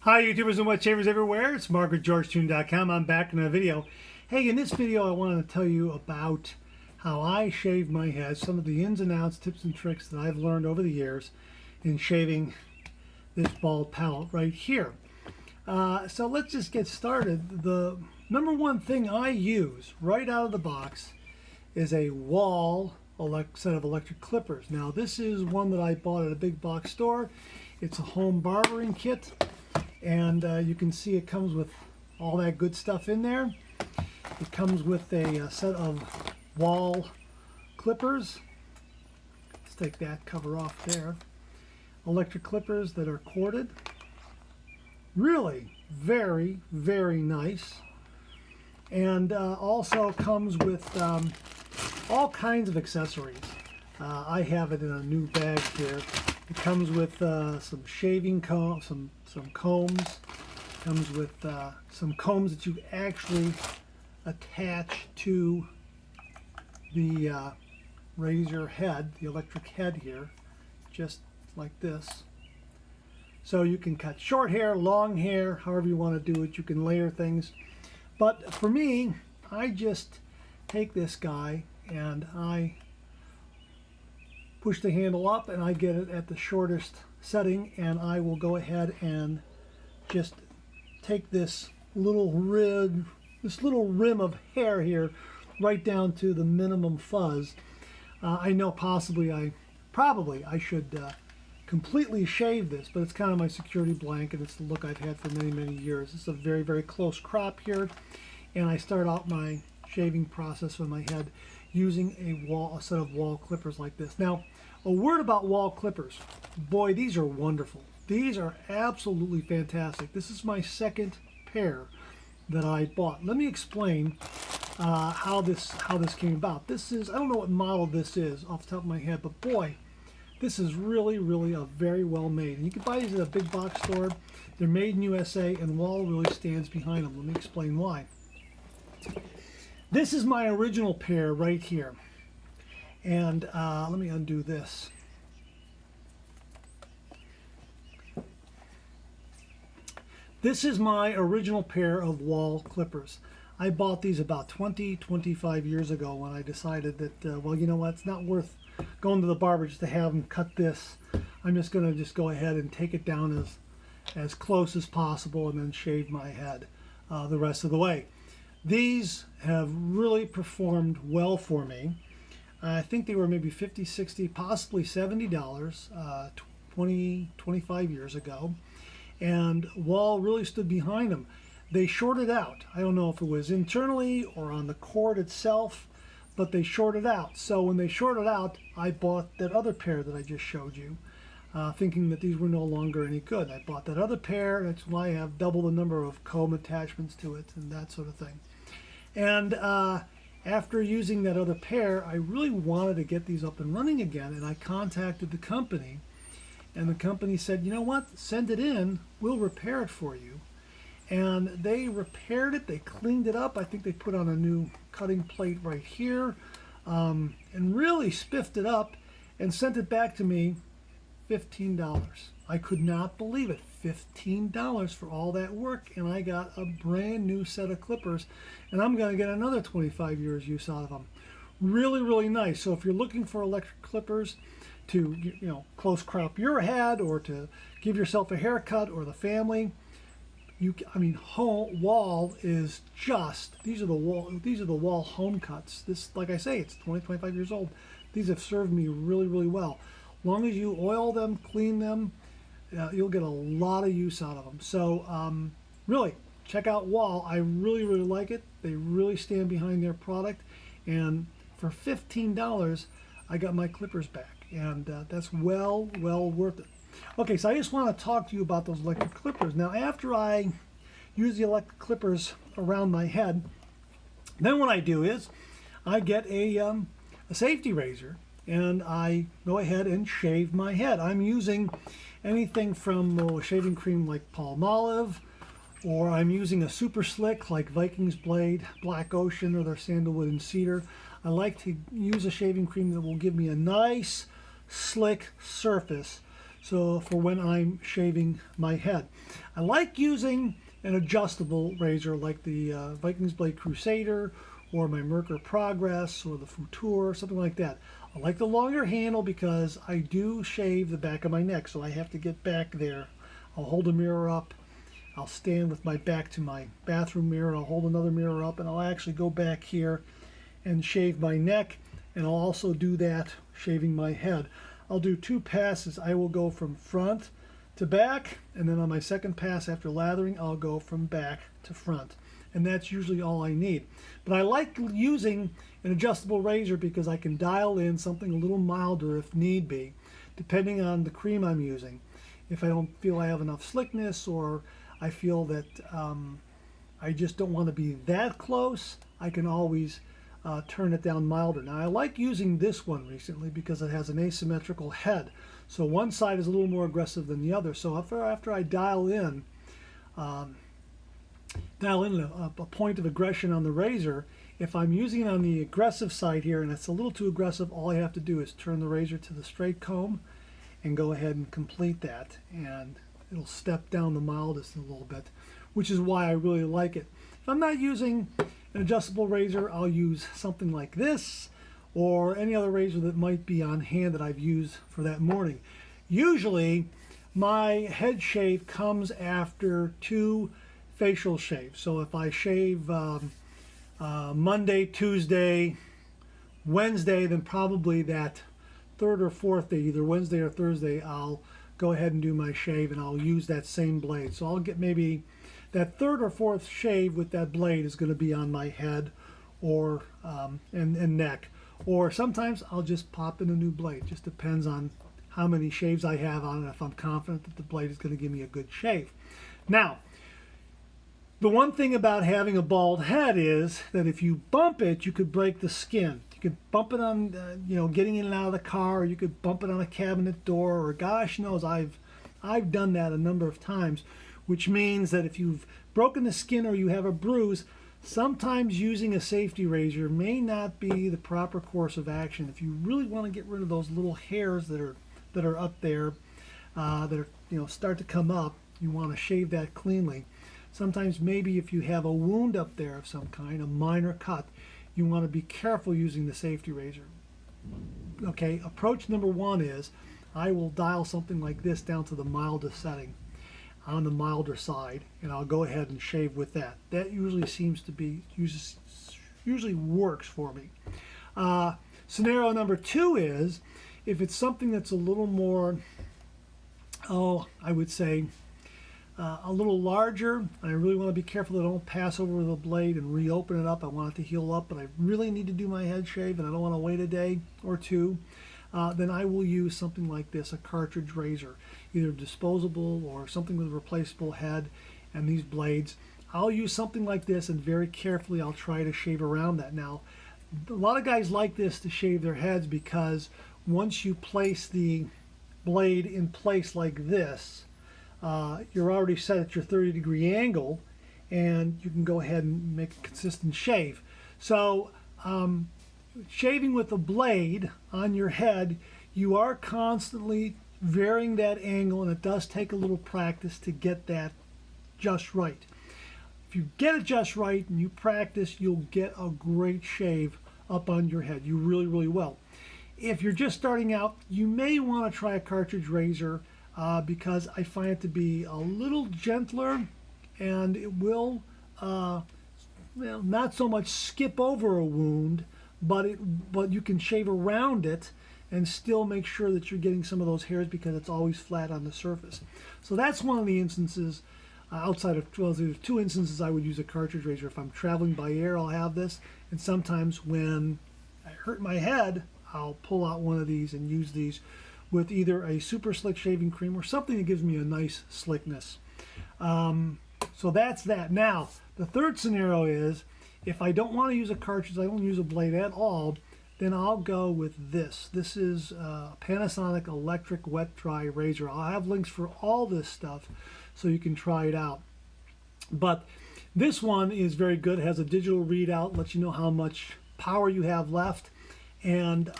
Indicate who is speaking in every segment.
Speaker 1: Hi YouTubers and wet shavers everywhere, it's Mark with GeorgeToon.com. I'm back in a video. Hey, in this video I wanted to tell you about how I shave my head, some of the ins and outs, tips and tricks that I've learned over the years in shaving this bald palette right here. So let's just get started. The number one thing I use right out of the box is a wall set of electric clippers. Now this is one that I bought at a big box store. It's a home barbering kit. And you can see it comes with all that good stuff in there. It comes with a set of wall clippers. Let's take that cover off there. Electric clippers that are corded. Really very, very nice. And also comes with all kinds of accessories. I have it in a new bag here. It comes with some shaving comb, some combs. Comes with some combs that you actually attach to the razor head, the electric head here, just like this. So you can cut short hair, long hair, however you want to do it. You can layer things. But for me, I just take this guy and I push the handle up and I get it at the shortest setting, and I will go ahead and just take this little rim of hair here right down to the minimum fuzz. I know probably I should completely shave this, but it's kind of my security blanket. It's the look I've had for many, many years. It's a very, very close crop here, and I start out my shaving process with my head using a set of wall clippers like this. Now, a word about wall clippers. Boy, these are wonderful. These are absolutely fantastic. This is my second pair that I bought. Let me explain how this came about. This is, I don't know what model this is off the top of my head, but boy, this is really, really a very well made. And you can buy these at a big box store. They're made in USA, and Wall really stands behind them. Let me explain why. This is my original pair right here. And let me undo this. This is my original pair of wall clippers. I bought these about 25 years ago when I decided that, well, you know what, it's not worth going to the barber just to have them cut this. I'm just going to go ahead and take it down as close as possible and then shave my head the rest of the way. These have really performed well for me. I think they were maybe $50, $60, possibly $70 25 years ago. And Wall really stood behind them. They shorted out. I don't know if it was internally or on the cord itself, but they shorted out. So when they shorted out, I bought that other pair that I just showed you, thinking that these were no longer any good. I bought that other pair. That's why I have double the number of comb attachments to it and that sort of thing. And after using that other pair, I really wanted to get these up and running again, and I contacted the company, and the company said, you know what, send it in, we'll repair it for you. And they repaired it, they cleaned it up. I think they put on a new cutting plate right here, and really spiffed it up and sent it back to me, $15. I could not believe it. $15 for all that work, and I got a brand new set of clippers, and I'm going to get another 25 years use out of them. Really, really nice. So if you're looking for electric clippers to, you know, close crop your head or to give yourself a haircut or the family, Wall is just, these are the wall home cuts. This, like I say, it's 25 years old. These have served me really, really well. Long as you oil them, clean them, you'll get a lot of use out of them. So really, check out Wall. I really, really like it. They really stand behind their product. And for $15, I got my clippers back. And that's well worth it. Okay, so I just want to talk to you about those electric clippers. Now, after I use the electric clippers around my head, then what I do is I get a safety razor, and I go ahead and shave my head. I'm using anything from shaving cream like Palmolive, or I'm using a super slick like Viking's Blade, Black Ocean, or their Sandalwood and Cedar. I like to use a shaving cream that will give me a nice, slick surface so for when I'm shaving my head. I like using an adjustable razor like the Vikings Blade Crusader or my Merkur Progress or the Futur, something like that. I like the longer handle because I do shave the back of my neck, so I have to get back there. I'll hold a mirror up, I'll stand with my back to my bathroom mirror, I'll hold another mirror up, and I'll actually go back here and shave my neck, and I'll also do that shaving my head. I'll do 2 passes. I will go from front to back, and then on my second pass after lathering, I'll go from back to front. And that's usually all I need. But I like using an adjustable razor because I can dial in something a little milder if need be, depending on the cream I'm using. If I don't feel I have enough slickness, or I feel that I just don't want to be that close, I can always turn it down milder. Now I like using this one recently because it has an asymmetrical head. So one side is a little more aggressive than the other. So after I dial in a point of aggression on the razor, if I'm using it on the aggressive side here and it's a little too aggressive, all I have to do is turn the razor to the straight comb and go ahead and complete that, and it'll step down the mildest a little bit, which is why I really like it. If I'm not using an adjustable razor, I'll use something like this or any other razor that might be on hand that I've used for that morning. Usually my head shave comes after 2 facial shaves. So if I shave Monday, Tuesday, Wednesday, then probably that 3rd or 4th day, either Wednesday or Thursday, I'll go ahead and do my shave, and I'll use that same blade. So I'll get maybe that 3rd or 4th shave with that blade is going to be on my head or and neck. Or sometimes I'll just pop in a new blade. Just depends on how many shaves I have on it, if I'm confident that the blade is going to give me a good shave. Now, the one thing about having a bald head is that if you bump it, you could break the skin. You could bump it on, getting in and out of the car, or you could bump it on a cabinet door, or gosh knows, I've done that a number of times, which means that if you've broken the skin or you have a bruise, sometimes using a safety razor may not be the proper course of action. If you really want to get rid of those little hairs that are up there, that are start to come up, you want to shave that cleanly. Sometimes maybe if you have a wound up there of some kind, a minor cut, you want to be careful using the safety razor. Okay, approach number 1 is I will dial something like this down to the mildest setting, on the milder side, and I'll go ahead and shave with that. That usually seems to be, usually works for me. Scenario number 2 is if it's something that's a little more, I would say a little larger, and I really want to be careful that I don't pass over the blade and reopen it up. I want it to heal up, but I really need to do my head shave and I don't want to wait a day or 2. Then I will use something like this, a cartridge razor, either disposable or something with a replaceable head and these blades. I'll use something like this, and very carefully I'll try to shave around that. Now, a lot of guys like this to shave their heads because once you place the blade in place like this, you're already set at your 30-degree angle, and you can go ahead and make a consistent shave. So shaving with a blade on your head, you are constantly varying that angle, and it does take a little practice to get that just right. If you get it just right and you practice, you'll get a great shave up on your head. You really, really will. If you're just starting out, you may want to try a cartridge razor because I find it to be a little gentler, and it will not so much skip over a wound, but you can shave around it and still make sure that you're getting some of those hairs because it's always flat on the surface. So that's one of the instances. Outside of, well, there's 2 instances I would use a cartridge razor. If I'm traveling by air, I'll have this, and sometimes when I hurt my head, I'll pull out one of these and use these with either a super slick shaving cream or something that gives me a nice slickness. So that's that. Now, the third scenario is if I don't want to use a cartridge, I don't use a blade at all, then I'll go with this. This is a Panasonic electric wet dry razor. I'll have links for all this stuff so you can try it out. But this one is very good. It has a digital readout, lets you know how much power you have left, and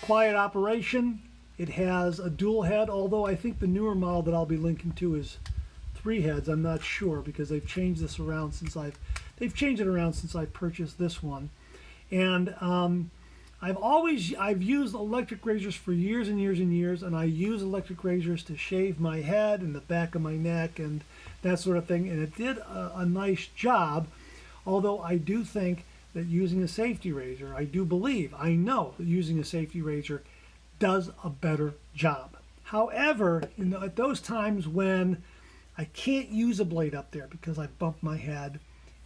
Speaker 1: quiet operation, It has a dual head, although I think the newer model that I'll be linking to is 3 heads. I'm not sure because they've changed this around since they've changed it around since I purchased this one. And I've used electric razors for years and years and years, and I use electric razors to shave my head and the back of my neck and that sort of thing, and it did a nice job. Although I do think that using a safety razor, I know that using a safety razor does a better job. However, at those times when I can't use a blade up there because I bumped my head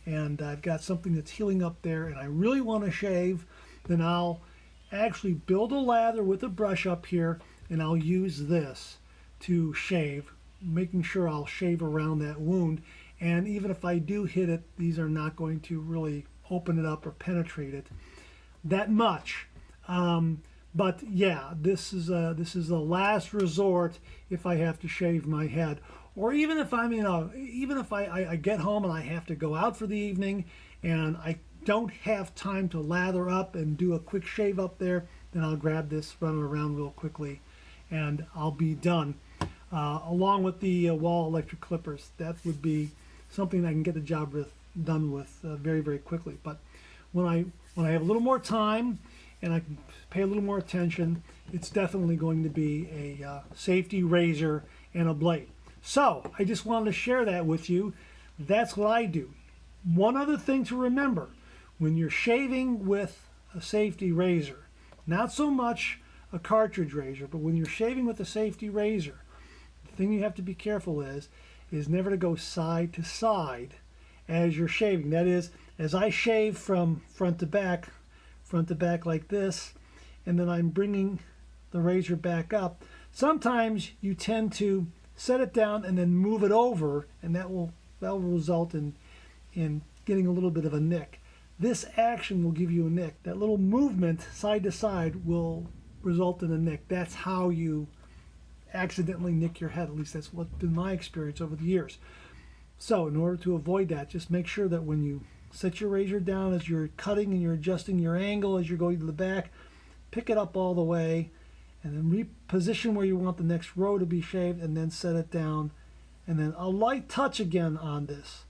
Speaker 1: and I've got something that's healing up there and I really want to shave, then I'll actually build a lather with a brush up here and I'll use this to shave, making sure I'll shave around that wound. And even if I do hit it, these are not going to really open it up or penetrate it that much. But yeah, this is the last resort if I have to shave my head, or even if I'm even if I get home and I have to go out for the evening and I don't have time to lather up and do a quick shave up there, then I'll grab this, run it around real quickly, and I'll be done. Along with the Wallelec clippers, that would be something I can get the job done with very, very quickly. But when I have a little more time and I can pay a little more attention, it's definitely going to be a safety razor and a blade. So I just wanted to share that with you. That's what I do. One other thing to remember, when you're shaving with a safety razor, not so much a cartridge razor, but when you're shaving with a safety razor, the thing you have to be careful is never to go side to side as you're shaving. That is, as I shave from front to back like this, and then I'm bringing the razor back up, sometimes you tend to set it down and then move it over, and that will result in getting a little bit of a nick. This action will give you a nick. That little movement side to side will result in a nick. That's how you accidentally nick your head. At least that's what's been my experience over the years. So in order to avoid that, just make sure that when you set your razor down as you're cutting and you're adjusting your angle as you're going to the back, pick it up all the way and then reposition where you want the next row to be shaved, and then set it down, and then a light touch again on this.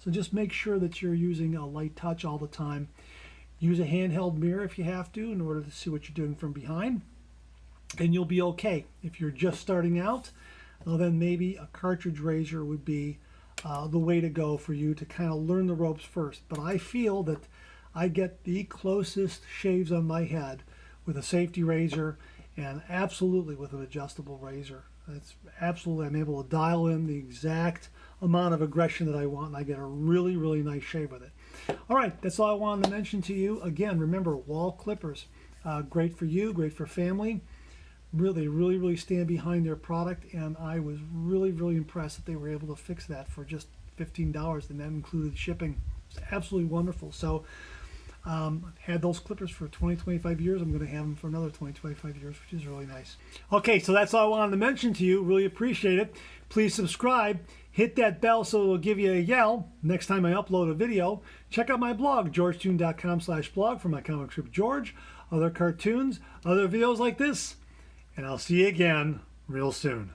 Speaker 1: So just make sure that you're using a light touch all the time. Use a handheld mirror if you have to in order to see what you're doing from behind, and you'll be okay. If you're just starting out, well, then maybe a cartridge razor would be the way to go for you to kind of learn the ropes first. But I feel that I get the closest shaves on my head with a safety razor, and absolutely with an adjustable razor. That's absolutely, I'm able to dial in the exact amount of aggression that I want, and I get a really, really nice shave with it. All right, that's all I wanted to mention to you. Again, remember, wall clippers, great for you, great for family. Really, really, really stand behind their product, and I was really, really impressed that they were able to fix that for just $15, and that included shipping. It's absolutely wonderful. So I've had those clippers for 20-25 years. I'm going to have them for another 20-25 years, which is really nice. Okay, so that's all I wanted to mention to you. Really appreciate it. Please subscribe. Hit that bell so it'll give you a yell next time I upload a video. Check out my blog, georgetoon.com/blog, for my comic strip George, other cartoons, other videos like this, and I'll see you again real soon.